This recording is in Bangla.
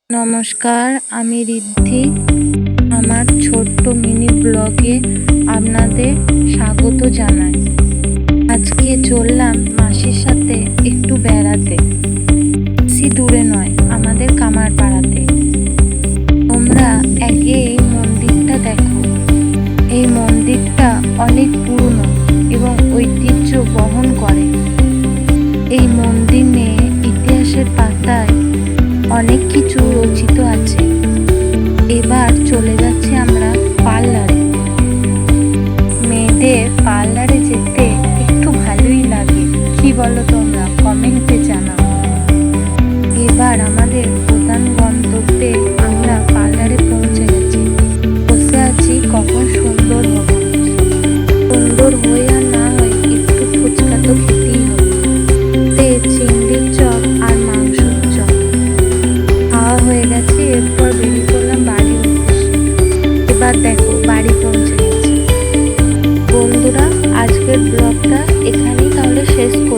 নমস্কার, আমি ঋদ্ধি। আমার ছোট্ট মিনি ব্লগে আপনাদের স্বাগত জানাই। আজকে চললাম মাসির সাথে একটু বেড়াতে। বেশি দূরে নয়, আমাদের কামারপাড়াতে। তোমরা আগে এই মন্দিরটা দেখো। এই মন্দিরটা অনেক পুরনো এবং ঐতিহ্য বহন করে। এই মন্দির নিয়ে ইতিহাসের পাতায় অনেক কিছু রচিত আছে। এবার চলে যাচ্ছি আমরা পার্লারে। মেয়েদের পার্লারে যেতে একটু ভালোই লাগে, কি বলো তোমরা? কমেন্টে জানাও। এবার আমাদের প্রধান গন্তব্যে আমরা পার্লারে পৌঁছে গেছি। বসে আছি কখন সুন্দর হবে। সুন্দর হয়ে আর না হয় একটু ফুচকা তো খেতেই হবে। চিংড়ির চপ আর মাংসের চপ খাওয়া হয়ে গেছে। এরপর বেরিয়ে পড়লাম বাড়ির উদ্দেশ্যে। এবার দেখো বাড়ি পৌঁছে গেছি। বন্ধুরা, আজকের ব্লগটা এখানেই তাহলে শেষ করি।